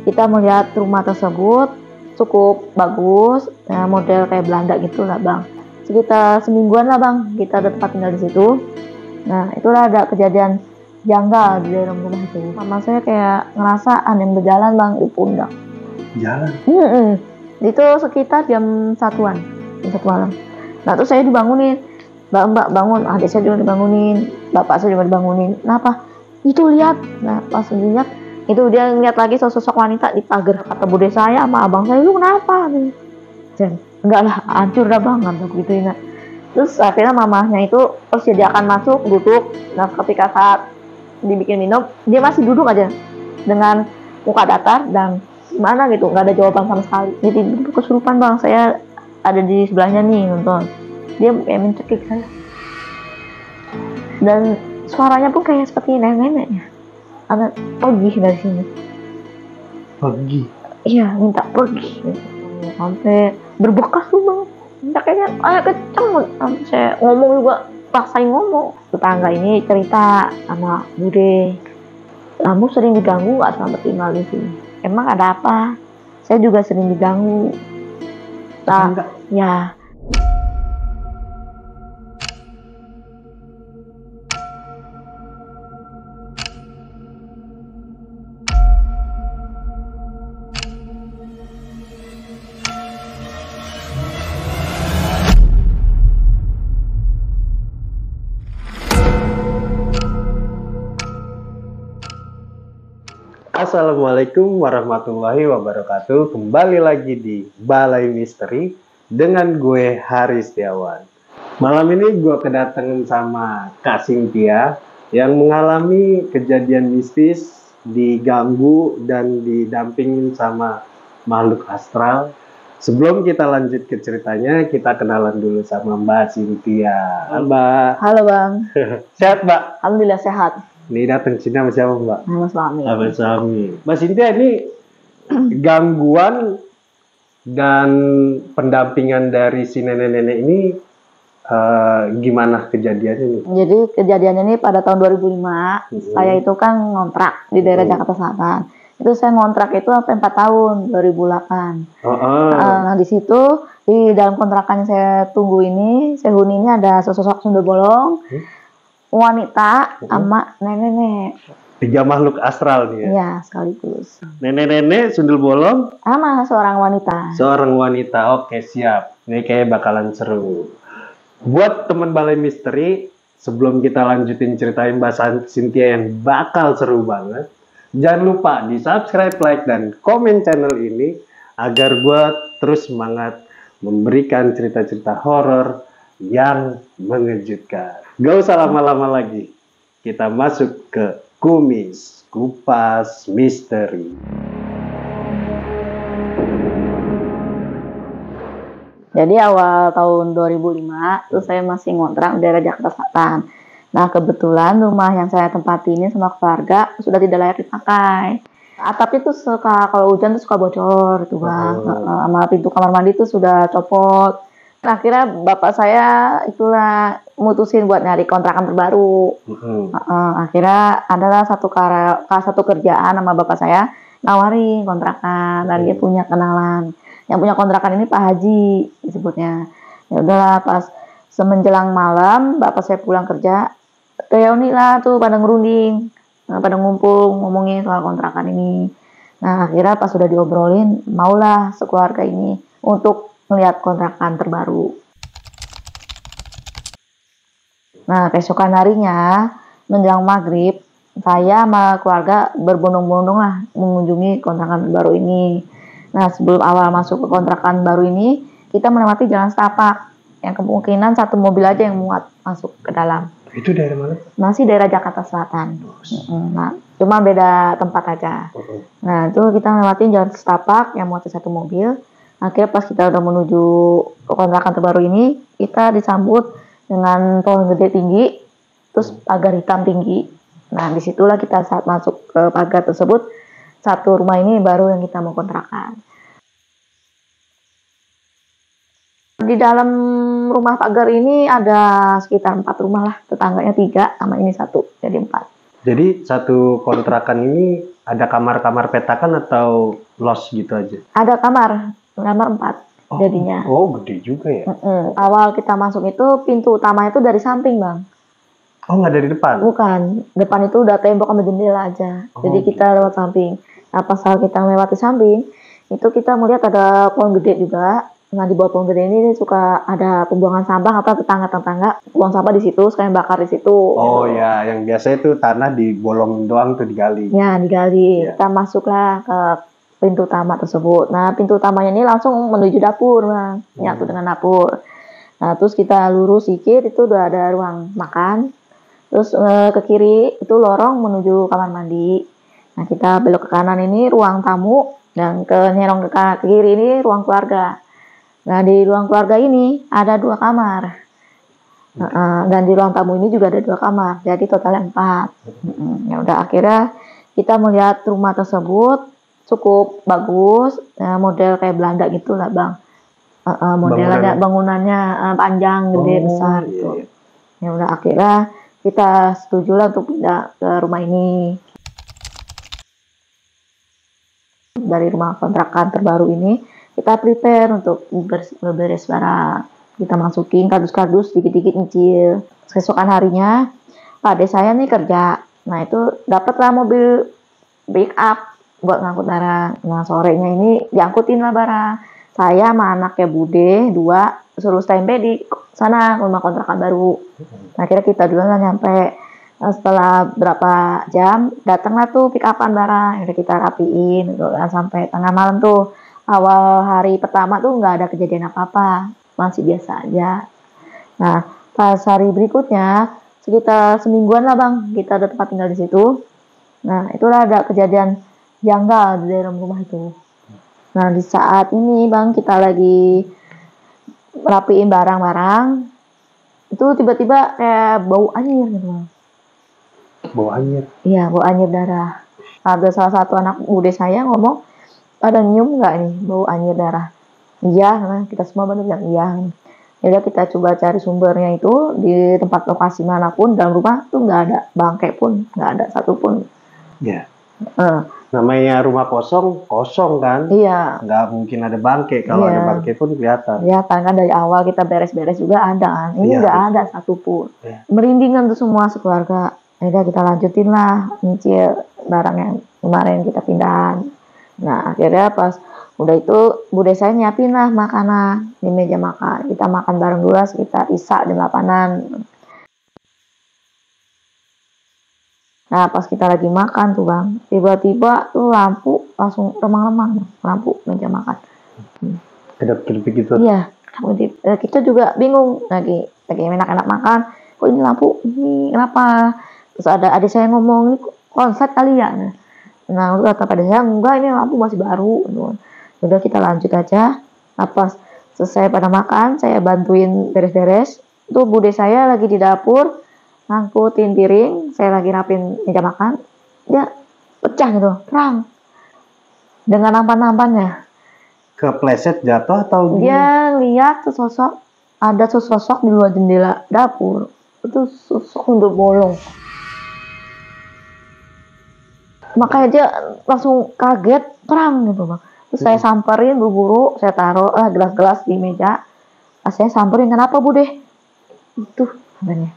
kita melihat rumah tersebut cukup bagus, model kayak Belanda gitu lah bang. Sekitar semingguan lah bang kita ada tempat tinggal di situ. Nah itulah ada kejadian janggal di dalam rumah itu. Mama saya kayak ngerasa ada yang berjalan bang di pundak. Jalan? Itu sekitar jam 1-an, jam 1 malam. Nah terus saya dibangunin, mbak bangun, adik saya juga dibangunin, bapak saya juga dibangunin. Kenapa? Itu lihat. Nah pas dilihat itu dia ngeliat lagi sosok wanita di pagar. Kata bude saya sama abang saya, lu kenapa nih? Enggak lah, hancur dah bang, ngantuk gitu ya. Terus akhirnya mamahnya itu persediakan masuk, duduk. Nah ketika saat dibikin minum, dia masih duduk aja dengan muka datar dan gimana gitu, nggak ada jawaban sama sekali. Jadi kesurupan bang, saya ada di sebelahnya nih nonton. Dia kayak mencekik saya. Dan suaranya pun kayak seperti nenek-neneknya. Anak pergi dari sini. Pergi? Iya, minta pergi. Sampai berbekas tuh bang. Minta kayaknya agak kenceng. Sampai saya ngomong juga, paksain ngomong. Tetangga ini cerita sama bude, kamu sering diganggu nggak selama tinggal di sini? Emang ada apa? Saya juga sering diganggu. Nah, ya. Assalamualaikum warahmatullahi wabarakatuh. Kembali lagi di Balai Misteri dengan gue Haris Setiawan. Malam ini gue kedatangan sama Kak Cynthia yang mengalami kejadian mistis, diganggu dan didampingin sama makhluk astral. Sebelum kita lanjut ke ceritanya, kita kenalan dulu sama Mbak Cynthia. Halo Mbak. Halo bang. Sehat Mbak? Alhamdulillah sehat. Ini datang sini sama siapa Mbak? Mas Suami. Abang Suami. Mbak Cynthia, ini gangguan dan pendampingan dari si nenek-nenek ini gimana kejadiannya nih? Jadi kejadiannya ini pada tahun 2005, saya itu kan ngontrak di daerah Jakarta Selatan. Itu saya ngontrak itu sampai 4 tahun, 2008. Nah di situ di dalam kontrakan yang saya tunggu ini, saya huni ini ada sosok sundel bolong, wanita sama nenek-nenek. 3 makhluk astral nih ya? Iya, sekaligus. Nenek-nenek, sundel bolong, sama seorang wanita. Seorang wanita, oke siap. Ini kayak bakalan seru. Buat teman Balai Misteri, sebelum kita lanjutin ceritain Mbak Cynthia yang bakal seru banget, jangan lupa di subscribe, like, dan komen channel ini agar gue terus semangat memberikan cerita-cerita horor yang mengejutkan. Gak usah lama-lama lagi, kita masuk ke Kupas Misteri. Jadi awal tahun 2005, terus saya masih ngontrak di daerah Jakarta Selatan. Nah kebetulan rumah yang saya tempati ini sama keluarga sudah tidak layak dipakai. Atapnya tuh suka, kalau hujan tuh suka bocor tuh bang. Sama pintu kamar mandi tuh sudah copot. Nah, akhirnya bapak saya itulah mutusin buat nyari kontrakan terbaru. Akhirnya adalah satu kerjaan sama bapak saya nawarin kontrakan, dan dia punya kenalan. Yang punya kontrakan ini Pak Haji disebutnya. Ya udahlah, pas semenjelang malam bapak saya pulang kerja, reuni lah tuh pada ngerunding, pada ngumpul ngomongin soal kontrakan ini. Nah akhirnya pas sudah diobrolin, maulah sekeluarga ini untuk melihat kontrakan terbaru. Nah keesokan harinya menjelang maghrib, saya sama keluarga berbondong-bondong lah mengunjungi kontrakan baru ini. Nah sebelum awal masuk ke kontrakan baru ini, kita melewati jalan setapak yang kemungkinan satu mobil aja yang muat masuk ke dalam. Itu daerah mana? Masih daerah Jakarta Selatan. Nah cuma beda tempat aja. Nah itu kita melewati jalan setapak yang muat satu mobil. Akhirnya pas kita udah menuju ke kontrakan terbaru ini, kita disambut dengan pohon gede tinggi, terus pagar hitam tinggi. Nah disitulah kita saat masuk ke pagar tersebut, satu rumah ini baru yang kita mau kontrakan. Di dalam rumah pagar ini ada sekitar 4 rumah lah, tetangganya 3 sama ini 1, jadi 4. Jadi satu kontrakan ini ada kamar-kamar petakan atau los gitu aja? Ada kamar 4 jadinya. Oh, gede juga ya? Awal kita masuk itu pintu utama itu dari samping, Bang. Oh, nggak dari depan? Bukan, depan itu udah tembok sama jendela aja. Jadi kita lewat samping. Nah, pas kita melewati samping, itu kita melihat ada pohon gede juga. Nah, di bawah pohon gede ini suka ada pembuangan sampah atau tetangga-tetangga buang sampah di situ, sekalian bakar di situ. Oh ya, yang biasa itu tanah dibolong doang tuh digali. Ya, digali. Kita masuklah ke pintu utama tersebut. Nah, pintu utamanya ini langsung menuju dapur, Bang. Nyatu dengan dapur. Nah, terus kita lurus sedikit, itu udah ada ruang makan. Terus ke kiri itu lorong menuju kamar mandi. Nah, kita belok ke kanan ini ruang tamu, dan nyerong ke kiri ini ruang keluarga. Nah, di ruang keluarga ini ada 2 kamar. Dan di ruang tamu ini juga ada 2 kamar. Jadi totalnya 4. Ya udah, akhirnya kita melihat rumah tersebut cukup bagus, model kayak Belanda gitu lah, Bang. Modelnya bangunannya panjang, gede, besar gitu. Ya udah, akhirnya kita setuju lah untuk pindah ke rumah ini. Dari rumah kontrakan terbaru ini, kita prepare untuk beres barang. Kita masukin kardus-kardus dikit-dikit nyicil. Keesokan harinya, Pak Ade saya nih kerja. Nah, itu dapatlah mobil pick up buat ngangkut barang. Nah, sorenya ini diangkutin lah barang. Saya sama anaknya Bude 2 suruh standby di sana rumah kontrakan baru. Nah, akhirnya kita duluan lah nyampe. Nah, setelah berapa jam datanglah tuh pick upan barang. Udah kita rapiin gitu kan, sampai tengah malam tuh. Awal hari pertama tuh nggak ada kejadian apa-apa, masih biasa aja. Nah, pas hari berikutnya sekitar semingguan lah, Bang, kita ada tempat tinggal di situ. Nah, itulah ada kejadian janggal di dalam rumah itu. Nah, di saat ini, Bang, kita lagi rapiin barang-barang, itu tiba-tiba kayak bau anyir gitu, Bang. Bau anyir? Iya, bau anyir darah. Ada salah satu anak bude saya ngomong, ada nyium nggak nih bau anyir darah? Iya, nah kita semua benar bilang iya. Ya kita coba cari sumbernya itu di tempat lokasi manapun dalam rumah tuh nggak ada bangkai pun, nggak ada satupun. Iya. Namanya rumah kosong kan? Iya. Nggak mungkin ada bangkai. Kalau ada bangkai pun kelihatan. Kelihatan kan, dari awal kita beres-beres juga ada kan. Ini nggak ada satupun. Merindingan tuh semua sekeluarga. Akhirnya kita lanjutin lah nyicil barang yang kemarin kita pindahan. Nah, akhirnya pas udah itu bude saya nyiapin lah makanan di meja makan. Kita makan bareng dulu sekitar isya jam 8-an. Nah, pas kita lagi makan tuh, Bang, tiba-tiba tuh lampu langsung remang-remang, lampu meja makan. Kedap-kedip gitu? Iya, kita juga bingung lagi enak-enak makan. Kok ini lampu ini kenapa? Terus ada adik saya ngomong, ini konslet kali ya. Nah, kata pada saya, enggak, ini lampu masih baru. Udah kita lanjut aja. Nah, pas selesai pada makan, saya bantuin beres-beres. Itu bude saya lagi di dapur, ngangkutin piring, saya lagi rapin meja makan. Dia pecah gitu, perang. Dengan nampan-nampannya. Kepleset jatuh atau gimana? Dia lihat ada sosok di luar jendela dapur. Itu sosok udah bolong. Makanya dia langsung kaget, perang gitu, Bang. Terus saya samperin buru-buru, saya taruh gelas-gelas di meja. Saya samperin, kenapa Bude? Itu katanya.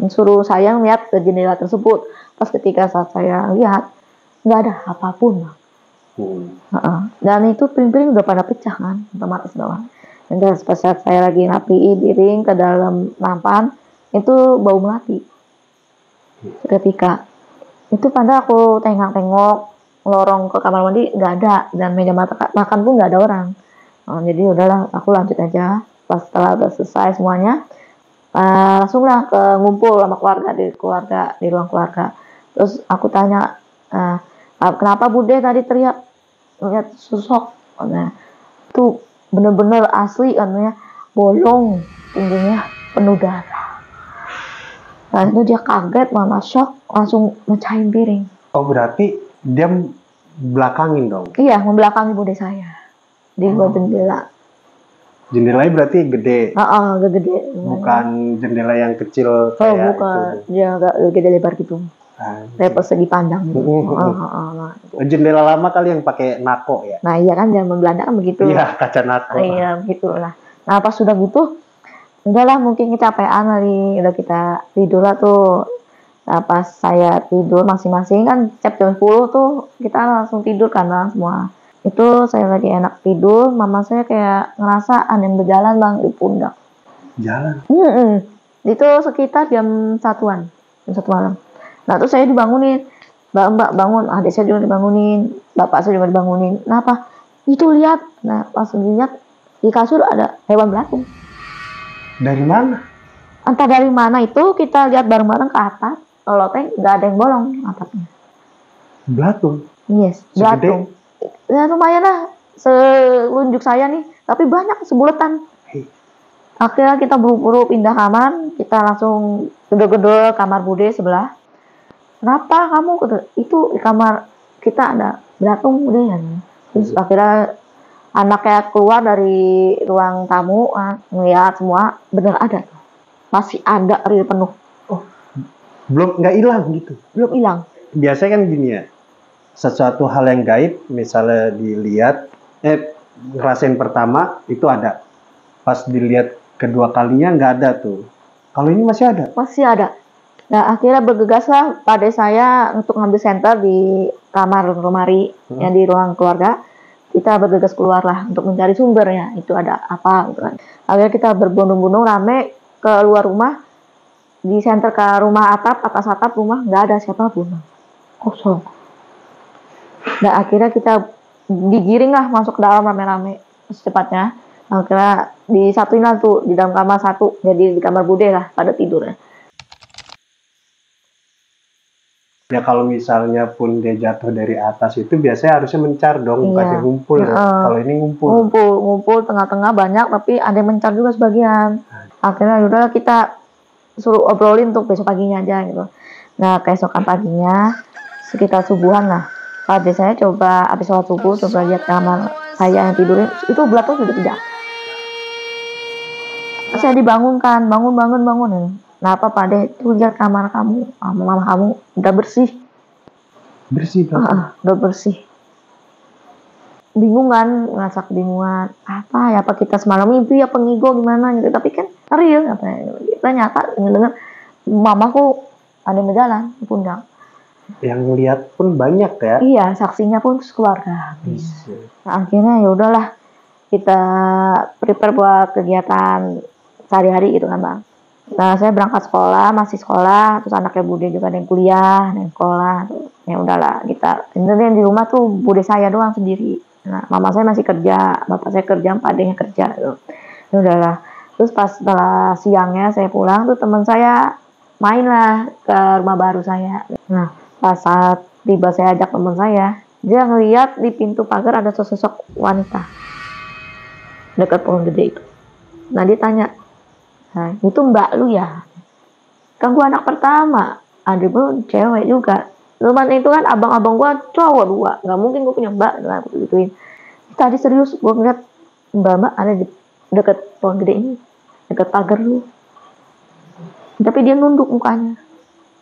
Suruh saya lihat ke jendela tersebut. Pas ketika saat saya lihat, nggak ada apapun, Bang. Dan itu piring-piring udah pada pecah kan, otomatis bawah. Dan pas saat saya lagi rapiin piring ke dalam nampan, itu bau melati. Seketika itu pada aku tengok-tengok lorong ke kamar mandi, nggak ada, dan meja makan pun nggak ada orang. Jadi udahlah, aku lanjut aja. Pas setelah udah selesai semuanya, langsunglah ke ngumpul sama keluarga di ruang keluarga. Terus aku tanya, kenapa Bude tadi teriak lihat sosok? Nah, itu bener-bener asli katanya, bolong, tingginya penuh darah. Nah, itu dia kaget, mama shock, langsung mecahin piring. Oh, berarti dia belakangin dong? Iya, membelakangi bude saya di luar jendela. Jendelanya berarti gede? Gede. Bukan jendela yang kecil kayak bukan. Dia agak gede lebar gitu. Kayak persegi panjang gitu. Jendela lama kali yang pakai nako ya? Nah iya kan, zaman Belanda kan begitu. Iya, kaca nako. Iya, begitulah. Nah pas sudah gitu, udahlah mungkin kecapean kali, udah kita tidur lah tuh. Nah pas saya tidur masing-masing kan jam 10 tuh kita langsung tidur kan semua. Itu saya lagi enak tidur, mama saya kayak ngerasa ada yang berjalan bang di pundak. Jalan? Itu sekitar jam 1-an, jam 1 malam. Nah terus saya dibangunin, mbak bangun, adik saya juga dibangunin, bapak saya juga dibangunin. Kenapa? Itu lihat, nah pas lihat di kasur ada hewan belatung. Dari mana? Entah dari mana itu, kita lihat bareng-bareng ke atas. Loteng nggak ada yang bolong atapnya. Belatung? Yes, belatung. Ya lumayan lah, selunjuk saya nih, tapi banyak sebuletan. Akhirnya kita buru-buru pindah kamar, kita langsung gedor-gedor kamar bude sebelah. Kenapa kamu? Itu di kamar kita ada belatung bude ya. Terus akhirnya anaknya keluar dari ruang tamu, ngeliat semua, bener ada. Masih ada real penuh. Oh, belum, nggak hilang gitu? Belum hilang. Biasanya kan gini ya, sesuatu hal yang gaib, misalnya dilihat, ngerasain pertama, itu ada. Pas dilihat kedua kalinya nggak ada tuh. Kalau ini masih ada? Masih ada. Nah akhirnya bergegaslah pada saya untuk ngambil senter di kamar lemari yang di ruang keluarga. Kita bergegas keluarlah untuk mencari sumbernya, itu ada apa gitu kan. Akhirnya kita berbondong-bondong rame ke luar rumah, di senter ke rumah atas atap rumah, nggak ada siapapun, kosong. Nah akhirnya kita digiring lah masuk ke dalam rame-rame secepatnya. Akhirnya disatuin lah tuh di dalam kamar satu, jadi di kamar bude lah pada tidurnya. Ya kalau misalnya pun dia jatuh dari atas itu biasanya harusnya mencar dong, bukannya ngumpul. Kalau ini ngumpul. Ngumpul tengah-tengah banyak, tapi ada yang mencar juga sebagian. Akhirnya yaudah kita suruh obrolin untuk besok paginya aja gitu. Nah keesokan paginya sekitar subuhan lah, pada saya coba habis sholat subuh coba lihat kamar saya yang tidurin, itu belatung sudah tidak. Saya dibangunkan, bangun. Kenapa Pade? Tuh lihat kamar kamu, mama kamu udah bersih. Bersih kan? Udah bersih. Bingung kan, ngerasa kebingungan. Apa kita semalam mimpi ya pengigo gimana gitu. Tapi kan real, kita nyata dengar mamaku ada yang berjalan di pundak. Yang lihat pun banyak ya? Iya, saksinya pun keluarga. Nah, akhirnya ya udahlah kita prepare buat kegiatan sehari-hari gitu kan bang. Nah saya berangkat sekolah, masih sekolah, terus anaknya bude juga ada yang kuliah, ada yang sekolah. Ya udahlah kita, sebenarnya di rumah tuh bude saya doang sendiri. Nah mama saya masih kerja, bapak saya kerja, adiknya kerja gitu. Ya udahlah. Terus pas setelah siangnya saya pulang tuh teman saya main lah ke rumah baru saya. Nah pas saat tiba saya ajak teman saya, dia ngeliat di pintu pagar ada sosok wanita dekat pohon gede itu. Nah dia tanya, nah, itu mbak lu ya? Kan gua anak pertama, adik gua cewek juga. Cuman itu kan abang-abang gua cowok 2, nggak mungkin gua punya mbak. Nah, aku gituin. Tadi serius gua ngeliat mbak ada di dekat pohon gede ini, dekat pagar lu. Tapi dia nunduk mukanya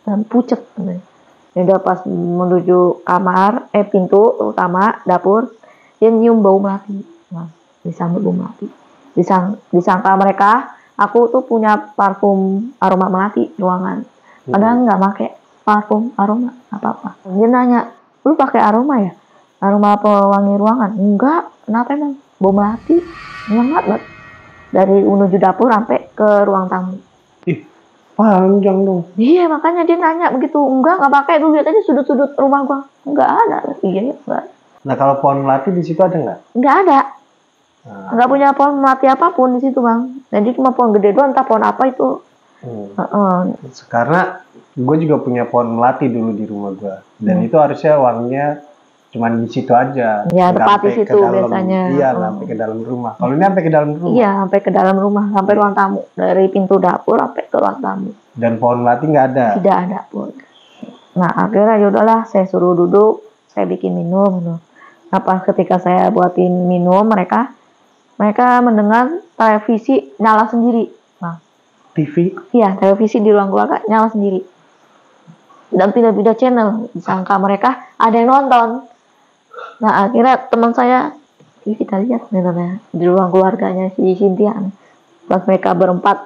dan pucet. Dia udah pas menuju kamar, pintu utama dapur, dia nyium bau melati. Nah, disambut bau melati. Disangka mereka aku tuh punya parfum aroma melati ruangan. Padahal nggak pakai parfum aroma apa-apa. Dia nanya, lu pakai aroma ya? Aroma pewangi ruangan? Enggak. Kenapa emang? Bau melati. Nyengat banget. Dari menuju dapur sampai ke ruang tamu. Ih, panjang dong. Iya, makanya dia nanya begitu. Enggak pakai. Lu lihat aja sudut-sudut rumah gua. Enggak ada. Iya, enggak. Nah kalau pohon melati di situ ada nggak? Nggak ada. Nggak punya pohon melati apapun di situ bang. Jadi cuma pohon gede doang, entah pohon apa itu. Karena gue juga punya pohon melati dulu di rumah gue, dan itu harusnya wanginya cuma di situ aja. Ya tepat di situ biasanya. Iya, sampai ke dalam rumah. Kalau ini sampai ke dalam rumah? Iya, sampai ke dalam rumah, sampai ruang tamu. Dari pintu dapur sampai ke ruang tamu. Dan pohon melati nggak ada? Tidak ada pun. Nah akhirnya yaudahlah, saya suruh duduk, saya bikin minum. Nah pas ketika saya buatin minum, mereka mendengar televisi nyala sendiri. Nah, TV? Iya, televisi di ruang keluarga nyala sendiri. dan pindah-pindah channel, disangka mereka ada yang nonton. Nah akhirnya teman saya, kita lihat nih di ruang keluarganya si Cynthia, pas mereka berempat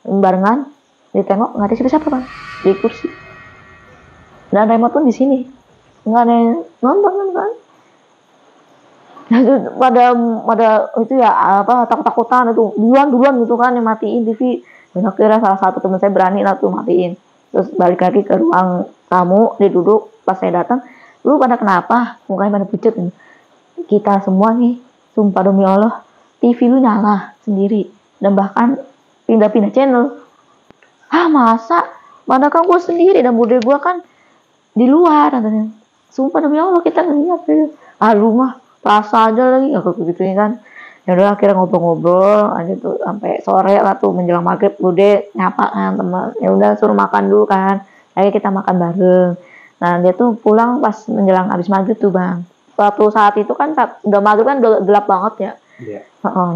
barengan, ditengok nggak ada siapa-siapa bang di kursi, dan remote pun di sini, nggak ada yang nonton kan. Nah, pada itu ya apa takut-takutan itu duluan gitu kan yang matiin TV. Dan akhirnya salah satu teman saya berani lah tuh matiin, terus balik lagi ke ruang tamu, dia duduk. Pas saya datang, lu pada kenapa mukanya pada pucet nih? Kita semua nih, sumpah demi Allah, TV lu nyala sendiri dan bahkan pindah-pindah channel. Masa mana kan gue sendiri dan bude gue kan di luar katanya. Sumpah demi Allah kita ngeliat lu mah rasa aja lagi aku gitu kan. Ya udah akhirnya ngobrol-ngobrol aja tuh sampai sore lah tuh menjelang maghrib. Bude nyapa kan teman, ya udah suruh makan dulu kan, akhirnya kita makan bareng. Nah dia tuh pulang pas menjelang habis maghrib tuh bang. Suatu saat itu kan udah maghrib kan udah gelap banget ya.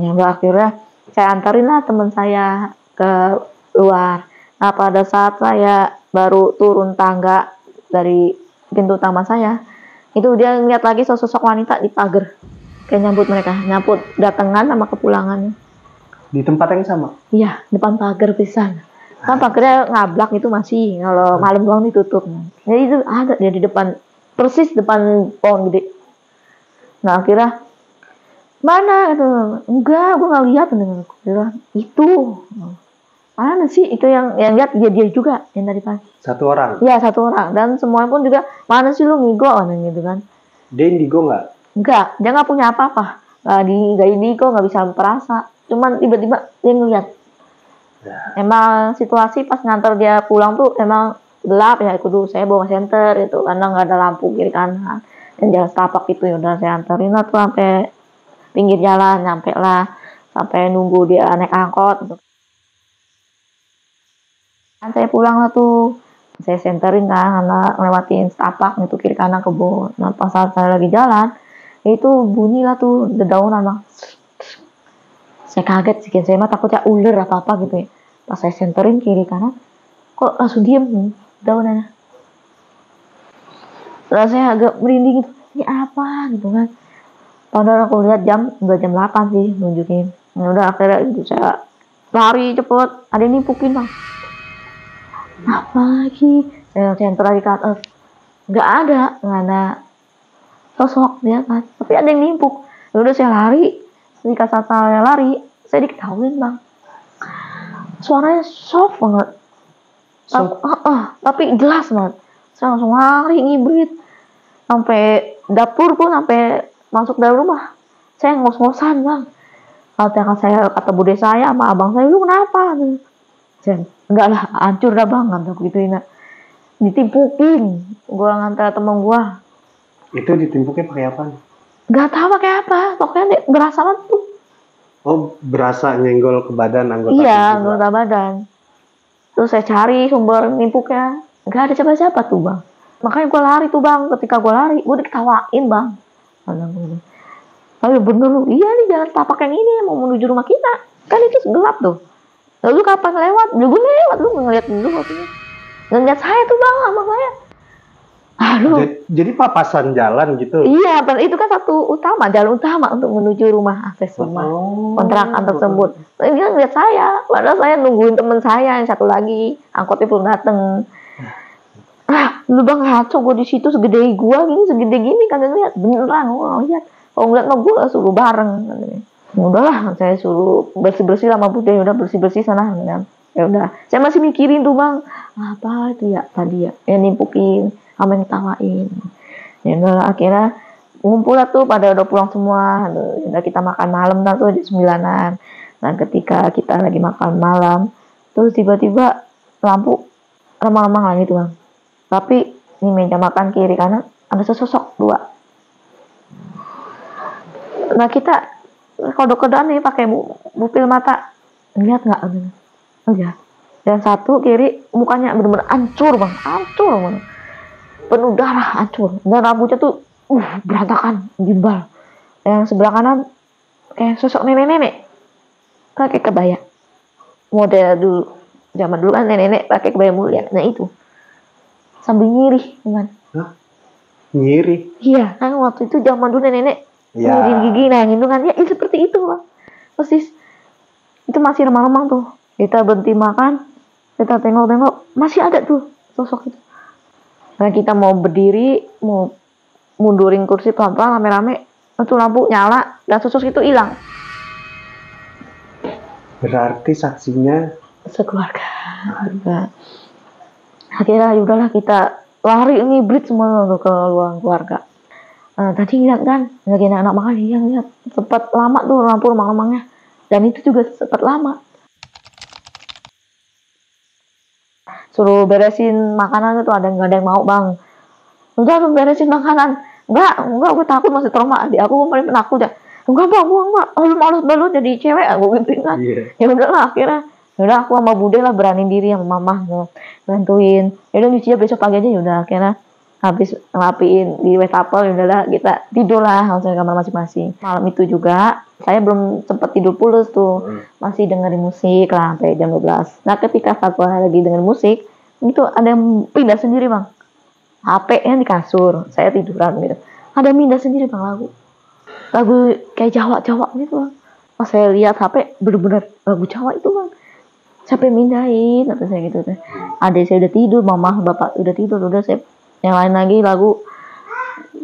Ya udah akhirnya saya antarin lah teman saya ke luar. Nah pada saat saya baru turun tangga dari pintu utama saya, itu dia ngeliat lagi sosok wanita di pagar, kayak nyambut datangan sama kepulangannya. Di tempat yang sama? Iya, depan pagar pisan. Kan pagarnya ngablak itu masih, kalau malam doang ditutup. Jadi itu ada dia di depan, persis depan pohon gede. Nah akhirnya mana gitu, enggak gue nggak lihat. Itu mana sih itu yang lihat dia juga yang tadi pagi. Satu orang? Iya satu orang, dan semua pun juga mana sih lu ngigo gitu kan. Dia indigo nggak? Enggak, dia nggak punya apa-apa. Nggak indigo, nggak bisa perasa. Cuman tiba-tiba dia ngeliat. Emang situasi pas nganter dia pulang tuh emang gelap ya, kudu saya bawa senter itu karena nggak ada lampu kiri kanan dan jalan setapak itu. Ya udah saya anterin lah tuh sampai pinggir jalan, nyampe lah sampai nunggu dia naik angkot gitu. Saya pulang lah tuh, saya senterin kan karena ngelewatin setapak itu kiri kanan kebun. Nah pas saat saya lagi jalan itu bunyi lah tuh dedaunan bang. Saya kaget sih, saya mah takutnya ular apa gitu ya. Pas saya senterin kiri kanan kok langsung diem nih daunannya. Terus saya agak merinding gitu, ini apa gitu kan. Padahal aku lihat jam udah jam 8 sih nunjukin. Ya udah akhirnya itu saya lari cepet, ada yang nimpukin bang. Apa lagi? Saya center lagi ke atas, nggak ada sosok dia kan, tapi ada yang nimpuk. Ya udah saya lari, ketika saat saya lari saya diketahuin bang, suaranya soft banget, tapi jelas banget. Saya langsung lari ngibrit sampai dapur pun, sampai masuk dalam rumah saya ngos-ngosan bang. Kata bude saya sama abang saya, lu kenapa? Enggak lah, hancur dah bang, kata gituin. Ditimpukin, gua ngantar temen gua. Itu ditimpuknya pakai apa? Gak tahu pakai apa, pokoknya berasa banget tuh. Oh, berasa nyenggol ke badan anggota? Iya, anggota badan. Terus saya cari sumber nimpuknya, gak ada siapa-siapa tuh bang. Makanya gua lari tuh bang, ketika gua lari gua diketawain bang. Tapi bener lu, iya nih jalan tapak yang ini mau menuju rumah kita, kan itu gelap tuh. Lalu kapan lewat? Gue lewat, lu ngeliat dulu waktunya. Ngeliat saya tuh bang, sama saya. Jadi papasan jalan gitu? Iya, itu kan jalan utama untuk menuju rumah, akses rumah kontrakan tersebut. Ini kan ngeliat saya, padahal saya nungguin temen saya yang satu lagi, angkotnya belum dateng. Lu bang ngaco, gue di situ segede gini kagak ngeliat, beneran gue lihat. Kalau ngeliat mah gue suruh bareng. Udahlah, saya suruh bersih-bersih sama bude, udah bersih-bersih sana. Ya udah, saya masih mikirin tuh bang, apa itu ya tadi ya, yang nimpukin, sama yang ketawain. Ya udah, akhirnya ngumpul lah tuh, pada udah pulang semua. Udah kita makan malam tuh di 9-an. Nah ketika kita lagi makan malam, terus tiba-tiba lampu remang-remang gitu bang. Tapi di meja makan kiri kanan ada sesosok 2. Nah kita kode-kodean nih pakai pupil mata, lihat nggak? Enggak. Dan satu kiri mukanya benar-benar hancur bang, penuh darah, hancur. Dan rambutnya tuh berantakan, gimbal. Yang sebelah kanan kayak sosok nenek-nenek pakai kebaya model dulu, zaman dulu kan nenek-nenek pakai kebaya mulia. Nah itu sambil ngirih, kan? Ngiri. Iya, kan waktu itu zaman dulu nenek Ya. ngirihin gigi, nah gitu kan, ya seperti itu Bang. Persis. Itu masih remang-remang tuh. Kita berhenti makan, kita tengok-tengok, masih ada tuh sosok itu. Nah kita mau berdiri, mau mundurin kursi pelan-pelan rame-rame, itu lampu nyala dan sosok itu hilang. Berarti saksinya Sekeluarga. Akhirnya yaudahlah kita lari ngibrit semua ke ruang keluarga. Tadi lihat kan, lagi anak makan, iya lihat sempat lama tuh lampu remang-remangnya, dan itu juga sempat lama. Suruh beresin makanan itu ada yang mau Bang. Udah lu beresin makanan. Enggak, gue takut masih trauma. Adik aku paling penakut ya. Enggak Bang, lu malu banget jadi cewek, aku gituin kan. Ya udahlah akhirnya. Yaudah aku sama Bude lah berani diri sama mama bantuin. Yaudah nyucinya besok pagi aja, yaudah akhirnya habis ngelapiin di wastafel, yaudahlah kita tidur lah langsung ke kamar masing-masing. Malam itu juga saya belum sempat tidur pulas tuh, masih dengerin musik lah sampai jam 12. Nah ketika satu hari lagi dengerin musik, itu ada yang pindah sendiri Bang. HP-nya di kasur, saya tiduran gitu. Ada yang pindah sendiri Bang lagu kayak Jawa gitu Bang. Pas saya lihat HP, bener-bener lagu Jawa itu Bang. Siapa yang mindahin, kata saya gitu teh. Adik saya udah tidur, mama, bapak udah tidur, udah saya nyalain lagi lagu,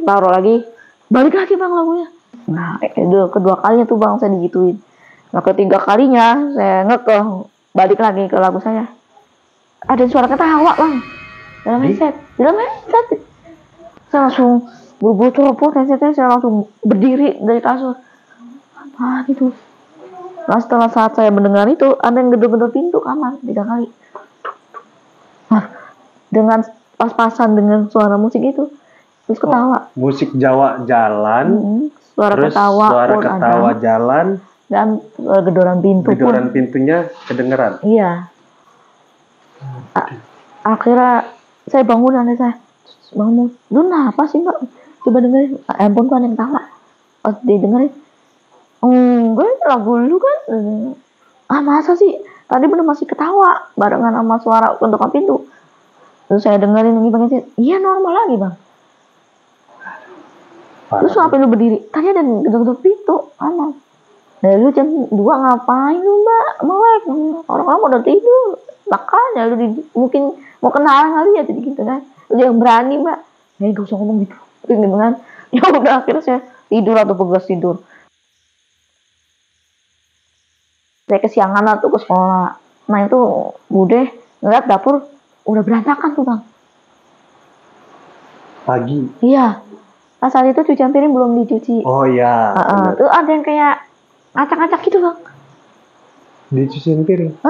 taruh lagi, balik lagi Bang lagunya. Nah, itu kedua kalinya tuh Bang saya digituin. Nah, ketiga kalinya saya ngekeh, balik lagi ke lagu saya. Ada suara ketawa Bang dalam headset. Saya langsung buru-buru copot headsetnya, saya langsung berdiri dari kasur. Apa gitu. Nah setelah saat saya mendengar itu, ada yang gedor-gedor pintu kamar 3 kali. Nah, dengan pas-pasan dengan suara musik itu, terus ketawa. Musik Jawa jalan, suara terus ketawa, suara ketawa jalan, dan gedoran pintu. Gedoran pintunya kedengeran. Iya. Akhirnya saya bangun, anak saya bangun. Lu apa sih Mbak? Coba dengerin. Handphone kan yang ketawa. Pas didengerin, enggak lagu lu kan. Masa sih? Tadi bener masih ketawa barengan sama suara ketukan pintu. Terus saya dengerin ini Bang, iya normal lagi Bang. Terus ngapain lu berdiri? Tadi ada gedor-gedor pintu, aman. Nah lu jam 2 ngapain lu Mbak? Melek, orang-orang udah tidur. Makanya lu mungkin mau kenalan kali ya, jadi gitu kan. Lu yang berani Mbak. Ya gak usah ngomong gitu kan. Ya udah akhirnya saya tidur atau pegas tidur. Saya kesiangan lah tuh ke sekolah. Nah itu Bude ngeliat dapur udah berantakan tuh Bang. Pagi? Iya. Nah, saat itu cucian piring belum dicuci. Oh iya. Tuh ada yang kayak ngacak-ngacak gitu Bang. Dicuciin piring?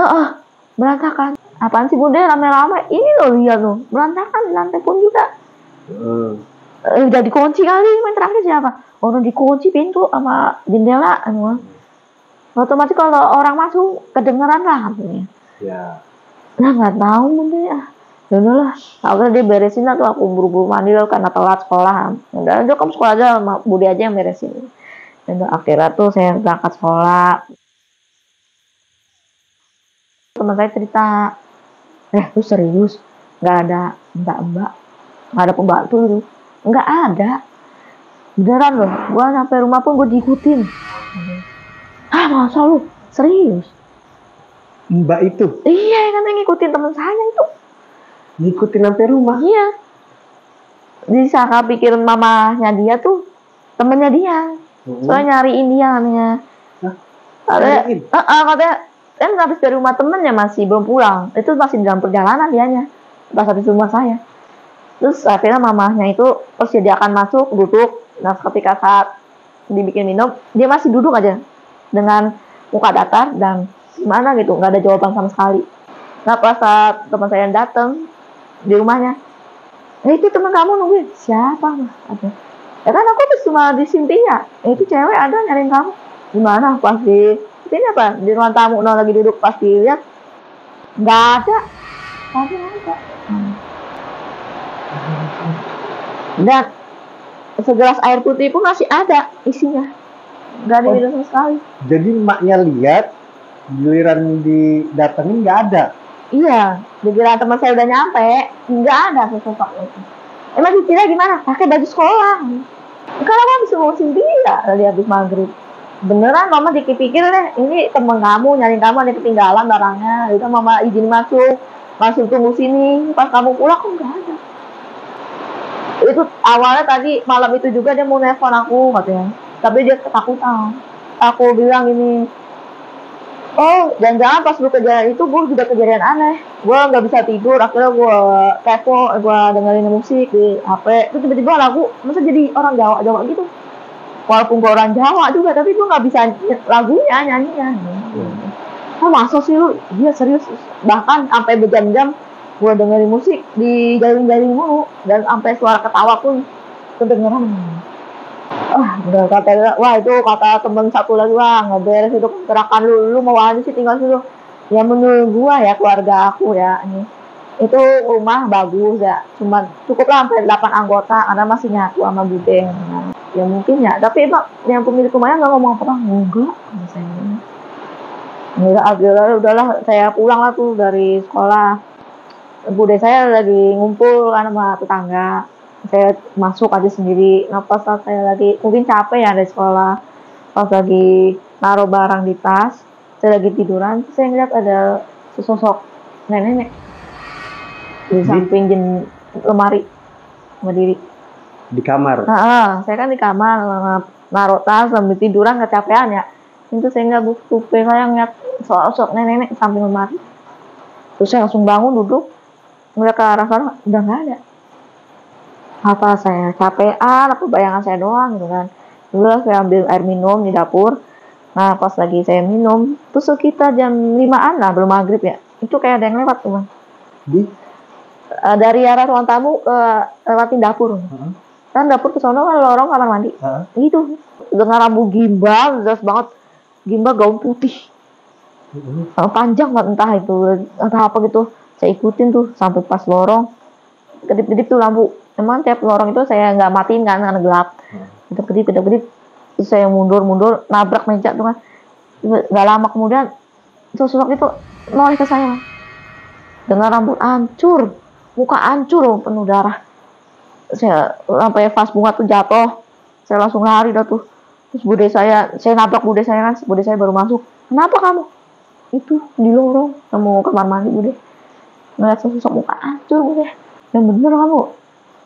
Berantakan. Apaan sih Bude rame-rame? Ini loh lihat loh. Berantakan, di lantai pun juga. Udah dikunci kali, main terakhir siapa? Orang dikunci pintu sama jendela. Otomatis kalau orang masuk kedengeran lah katanya. Ya. Nah nggak tahu Bunda ya. Udah lah, akhirnya dia beresin lah tuh, aku buru-buru mandi lah karena telat sekolah. Udah kamu sekolah aja, Bude aja yang beresin. Dan akhirnya tuh saya berangkat sekolah. Teman saya cerita, lu serius? Nggak ada mbak-mbak, nggak ada pembantu gitu? Nggak ada. Beneran loh, gua sampai rumah pun gue diikutin. Masa lu? Serius? Mbak itu? Iya, kan ngikutin teman saya itu. Ngikutin sampai rumah? Iya. Disangka pikir mamanya dia tuh temennya dia. Soalnya nyariin dia katanya. Katanya kan habis dari rumah temennya masih belum pulang. Itu masih dalam perjalanan dianya. Pas habis rumah saya. Terus akhirnya mamahnya itu pas dia akan masuk, duduk. Nah ketika saat dibikin minum, dia masih duduk aja dengan muka datar dan gimana gitu, nggak ada jawaban sama sekali. Nah pas saat teman saya datang di rumahnya, itu teman kamu nungguin siapa mah? Ya kan aku tuh cuma di Sintia, itu cewek ada nyariin kamu. Gimana pas di sini apa di ruang tamu lagi duduk, pas dilihat nggak ada. Dan segelas air putih pun masih ada isinya. Nggak ada minum sama sekali. Jadi maknya lihat, giliran didatengin nggak ada? Iya, dikira teman saya udah nyampe, nggak ada sosok itu. Emang dikira gimana? Pakai baju sekolah. Kalau kamu bisa ngurusin dia tadi habis maghrib. Beneran mama dikit-pikir deh, ini temen kamu nyariin kamu ada ketinggalan barangnya. Itu mama izin masuk tunggu sini. Pas kamu pulang kok nggak ada. Itu awalnya tadi malam itu juga dia mau nelpon aku katanya, tapi dia ketakutan. Aku bilang gini, oh jangan-jangan pas lu kejadian itu gue juga kejadian aneh, gue nggak bisa tidur, akhirnya gue kepo, gue dengerin musik di HP, terus tiba-tiba lagu masa jadi orang Jawa gitu, walaupun gue orang Jawa juga tapi gue nggak bisa lagunya nyanyinya. Oh masa sih lu? Dia serius, bahkan sampai berjam-jam gue dengerin musik di jaring-jaring mulu, dan sampai suara ketawa pun kedengeran. Udah kata, wah itu kata temen satu lagi, wah nggak beres itu gerakan lu mau aja sih tinggal situ. Ya menurut gua ya, keluarga aku ya, ini itu rumah bagus ya, cuma cukup lah sampai 8 anggota karena masih nyatu sama bude. Ya mungkin ya, tapi emang yang pemilik rumahnya nggak ngomong apa-apa, enggak misalnya. Enggak, akhirnya udahlah saya pulang lah tuh dari sekolah. Bude saya lagi ngumpul kan sama tetangga, saya masuk aja sendiri. Nah pas saat saya lagi mungkin capek ya dari sekolah, pas lagi naruh barang di tas, saya lagi tiduran, saya ngeliat ada sesosok nenek di samping lemari berdiri di kamar. Saya kan di kamar naruh tas sambil tiduran kecapean ya. Itu saya nggak butuh, saya ngeliat sosok nenek di samping lemari. Terus saya langsung bangun duduk, ngeliat ke arah sana, udah nggak ada. Apa saya capean, apa bayangan saya doang gitu kan. Dulu saya ambil air minum di dapur. Nah pas lagi saya minum, terus sekitar jam 5-an lah, belum maghrib ya, itu kayak ada yang lewat tuh bang. Dari arah ruang tamu lewatin dapur. Kan dapur ke sono kan lorong kamar mandi. Gitu, dengan rambut gimbal, jelas banget, gimbal gaun putih. Panjang banget, entah apa gitu. Saya ikutin tuh sampai pas lorong, kedip-kedip tuh lampu. Emang tiap lorong itu saya nggak matiin kan karena gelap. Kedip-kedip. Terus saya mundur, nabrak meja tuh kan. Gak lama kemudian sosok itu noleh ke saya dengan rambut hancur, muka hancur penuh darah. Saya sampai vas bunga tuh jatuh, saya langsung lari dah tuh. Terus bude saya nabrak bude saya kan, bude saya baru masuk. Kenapa kamu? Itu di lorong kamu kamar mandi bude, ngeliat sosok muka hancur bude. Yang bener kamu,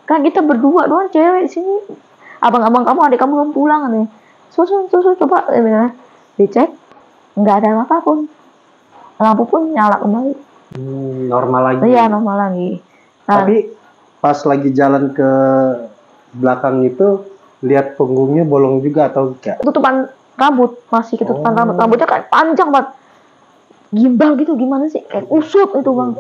kan kita berdua doang cewek sini, abang-abang kamu, adik kamu belum pulang nih. Susu coba dicek, nggak ada apapun, lampu pun nyala kembali. Normal lagi. Iya normal lagi. Nah, tapi pas lagi jalan ke belakang itu lihat punggungnya bolong juga atau enggak? Ketutupan rambut, masih ketutupan rambut. Rambutnya kan panjang banget, gimbal gitu, gimana sih, kayak usut itu bang.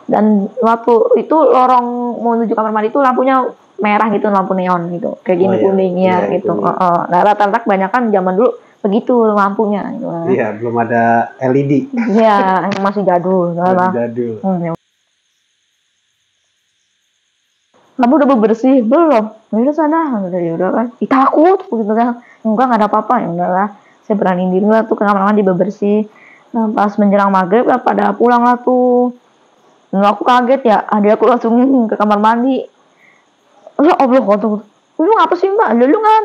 Dan waktu itu lorong menuju kamar mandi itu lampunya merah gitu, lampu neon gitu, kayak gini kuningnya gitu. Nah rata-rata kebanyakan zaman dulu begitu lampunya gitu. Iya, belum ada LED. Iya, masih jadul. Kamu udah bebersih belum? Udah sana, udah kan. Takut begitu kan. Enggak, nggak ada apa-apa, ya udahlah. Saya beraniin diri lah tuh ke kamar mandi bebersih. Nah pas menjelang maghrib lah pada pulang lah tuh. Nah, aku kaget ya, adik aku langsung ke kamar mandi. Ya Allah, lu ngapa sih mbak? Lu kan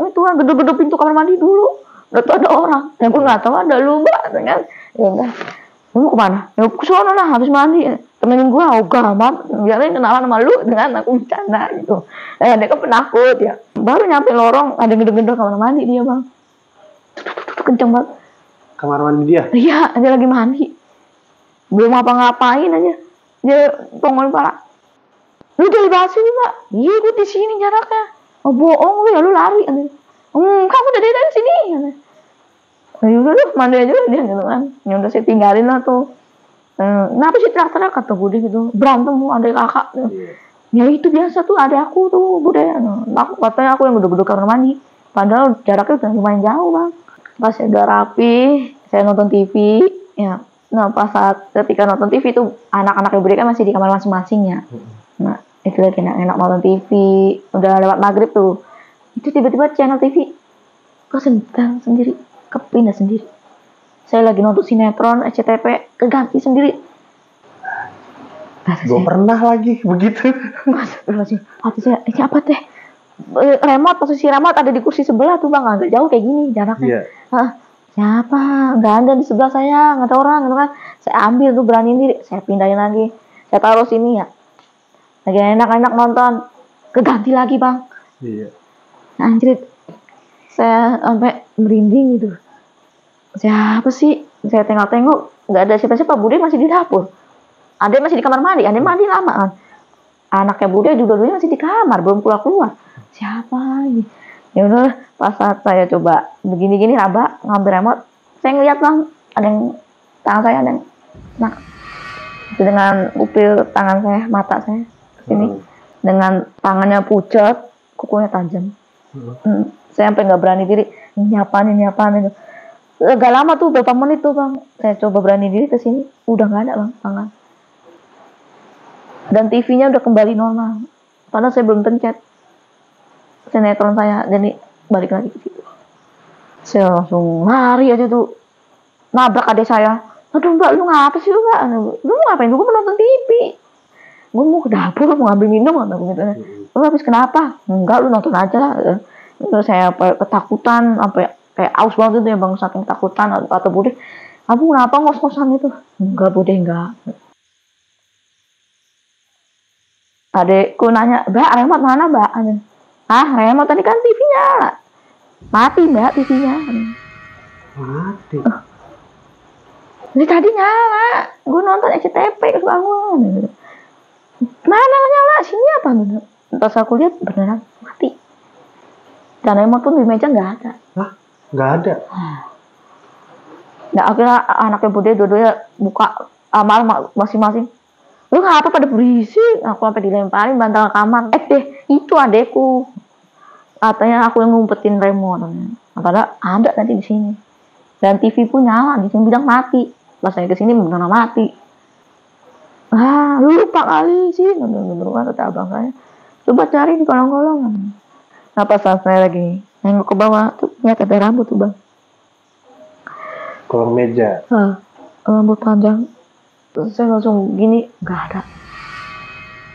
itu kan gedor-gedor pintu kamar mandi dulu. Udah tuh ada orang. Ya aku nggak tahu ada lu mbak, kan? Ya udah. Lu kemana? Ya ke sono lah, habis mandi. Temenin gua, ogah amat. Biarin kenalan sama lu dengan aku bercanda gitu. Dia kan penakut ya. Baru nyampe lorong, ada gedor-gedor kamar mandi dia bang. Kenceng banget. Kamar mandi dia? Iya, dia lagi mandi. Belum apa-ngapain aja. Dia tongol pala. Lu dari basi nih mbak? Iya gue di sini jaraknya. Oh bohong lu ya, lu lari. Kamu dari sini. Ya udah lu mandi aja dia gitu kan. Ya udah saya tinggalin lah tuh. Kenapa sih teriak-teriak kata bude gitu? Berantem adek kakak. Ya itu biasa tuh adek aku tuh bude. Katanya aku yang duduk-duduk kamar mandi. Padahal jaraknya udah lumayan jauh bang. Pas saya udah rapi, saya nonton TV. Ya. Nah pas saat ketika nonton TV itu anak-anak bude kan masih di kamar masing-masing ya. Nah itu lagi enak-enak nonton TV, udah lewat maghrib tuh. Itu tiba-tiba channel TV kesentang sendiri, kepindah sendiri. Saya lagi nonton sinetron SCTV, keganti sendiri. Gue pernah lagi begitu. Hati saya, ini apa teh? Remote, posisi remote ada di kursi sebelah tuh bang, agak jauh kayak gini jaraknya. Siapa? Nggak ada di sebelah saya, nggak ada orang gitu kan. Saya ambil tuh, beraniin diri, saya pindahin lagi, saya taruh sini ya. Lagi enak-enak nonton, keganti lagi bang. Iya. Anjir, saya sampai merinding gitu. Siapa sih? Saya tengok-tengok, nggak ada siapa-siapa. Bude masih di dapur. Ade masih di kamar mandi. Ade mandi lama kan. Anaknya Bude juga dulunya masih di kamar, belum keluar. Siapa ini? Ya udah, pas saat saya coba begini-gini raba ngambil remote, saya ngeliat bang, ada yang tangan saya ada yang, nah, dengan upil tangan saya, mata saya sini, dengan tangannya pucat, kukunya tajam. Saya sampai nggak berani diri, nyapain itu. Gak lama tuh, berapa menit tuh bang, saya coba berani diri ke sini, udah nggak ada bang tangan. Dan TV-nya udah kembali normal. Padahal saya belum pencet sinetron saya, jadi balik lagi ke situ. Saya langsung lari aja tuh, nabrak adik saya. Aduh mbak, lu ngapa sih mbak? Lu mau ngapain? Gue mau nonton TV. Gue mau ke dapur, mau ngambil minum gitu. Lu habis kenapa? Enggak, lu nonton aja lah. Terus saya ketakutan, sampai kayak aus banget tuh ya bang, saking takutan. Atau Bude, kamu kenapa ngos-ngosan itu? Enggak Bude, enggak. Adekku nanya, mbak remote mana mbak? Remote tadi kan TV-nya mati mbak, TV-nya mati. Ini tadi nyala, gue nonton SCTV bangun. Mana nyala? Sini apa? Pas aku lihat beneran mati. Dan remote pun di meja nggak ada. Hah? Nggak ada? Nah akhirnya anaknya Bude dua-duanya buka amal masing-masing. Lu ngapa pada berisik? Aku sampai dilemparin bantal kamar. Itu adekku. Katanya aku yang ngumpetin remote. Padahal ada tadi di sini. Dan TV pun nyala, di sini bilang mati. Pas saya ke sini benar mati. Lupa kali sih. Bener-bener kata abang saya. Coba cari di kolong-kolong. Nah pas saya lagi nengok ke bawah tuh ternyata ada rambut tuh bang. Kolong meja. Rambut panjang. Terus saya langsung gini, nggak ada.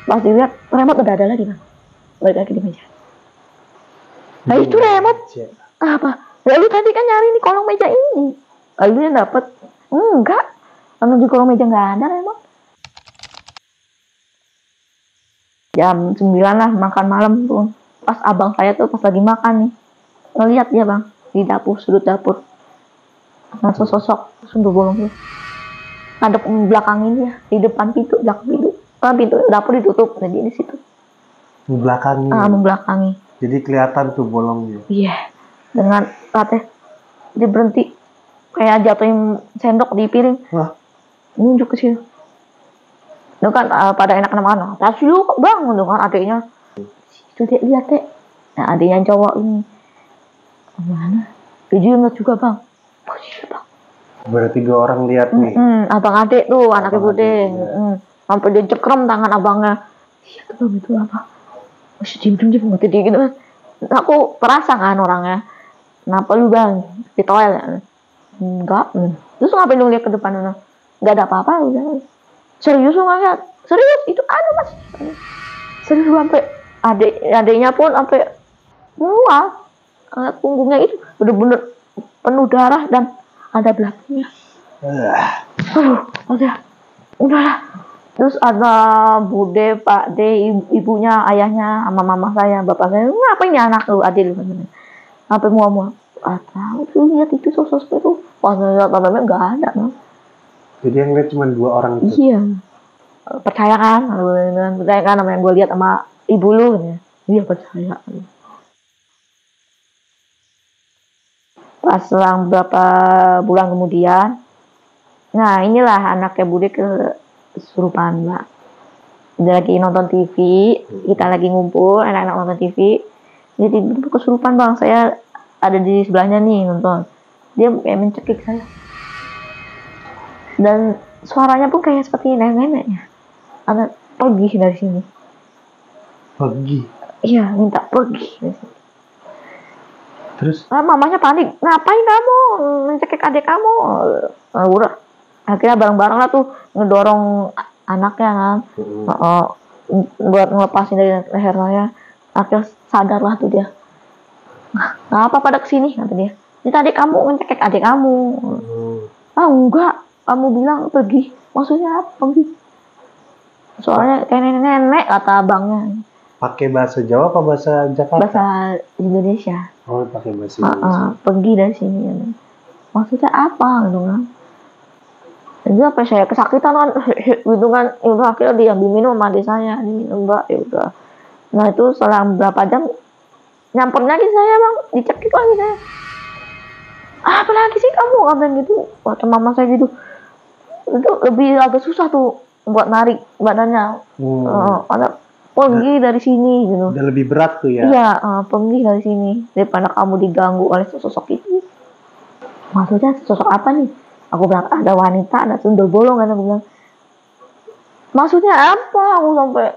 Pas dilihat remote udah ada lagi bang. Balik lagi di meja. Nah itu remote apa? Lalu tadi kan nyari di kolong meja ini. Lalu dia dapet enggak, karena di kolong meja nggak ada remote. Jam 9 lah makan malam tuh. Pas abang saya tuh pas lagi makan nih, ngeliat dia bang di dapur, sudut dapur. Nah sosok sundul bolong dia. Ngadep belakangin dia di depan pintu, belakang pintu. Pintu dapur ditutup, jadi di situ. Membelakangi. Jadi kelihatan tuh bolongnya. Iya. Dengan katanya dia berhenti kayak jatuhin sendok di piring. Nunjuk ke situ. Itu kan pada enak makan. Tapi lu bang, itu kan adiknya. Itu dia lihat deh. Nah adiknya cowok ini. Mana? Dia ingat juga bang. Posisi bang. Berarti 2 orang lihat nih. Abang adik tuh, anaknya Bude. Sampai dia cekrem tangan abangnya. Iya tuh bang, itu apa? Masih diem-diem ngerti dia gitu kan. Aku perasa kan orangnya. Kenapa lu bang? Di toilet? Enggak. Terus ngapain lu lihat ke depan? Enggak ada apa-apa. Serius lu nggak lihat? Serius, itu ada mas. Serius sampai adiknya pun sampai mual. Punggungnya itu bener-bener penuh darah dan ada belakangnya. Udahlah. Terus ada Bude, Pak D, ibunya, ayahnya, sama mama saya, bapak saya. Ngapain ya anak lu, adil? Sampai mual-mual. Tahu tuh lihat itu sosok itu. Pas lihat babanya nggak ada. Jadi yang lihat cuma 2 orang itu. Iya. Percaya kan? Percaya kan sama yang gue lihat sama ibu lu? Iya percaya. Pas selang beberapa bulan kemudian, nah inilah anaknya Bude kesurupan mbak. Dia lagi nonton TV, kita lagi ngumpul, enak-enak nonton TV. Jadi kesurupan bang, saya ada di sebelahnya nih nonton. Dia kayak mencekik saya. Dan suaranya pun kayak seperti nenek-neneknya. Ada pergi dari sini. Pergi? Iya, minta pergi dari sini. Terus? Mamanya panik, ngapain kamu mencekik adik kamu? Udah. Akhirnya bareng-bareng lah tuh ngedorong anaknya kan. Buat ngelepasin dari leher saya. Akhirnya sadarlah tuh dia. Kenapa pada kesini, kata dia. Ini tadi kamu ngecek adik kamu. Enggak, kamu bilang pergi. Maksudnya apa pergi? Soalnya kayak nenek-nenek, kata abangnya. Pakai bahasa Jawa apa bahasa Jakarta? Bahasa Indonesia. Oh, pakai bahasa Indonesia. Pergi dari sini. Maksudnya apa gitu kan? Jadi apa saya kesakitan kan gitu kan. Itu akhirnya diambil minum sama adik saya. Diminum mbak, ya udah. Nah itu setelah berapa jam nyamper lagi saya bang, dicekik lagi saya. Apa lagi sih kamu, kata gitu. Waktu mama saya gitu, itu lebih agak susah tuh buat narik badannya. Karena pergi dari sini gitu. Udah lebih berat tuh ya. Iya, pergi dari sini daripada kamu diganggu oleh sosok itu. Maksudnya sosok apa nih? Aku bilang ada wanita, ada sundel bolong kan. Aku bilang maksudnya apa? Aku sampai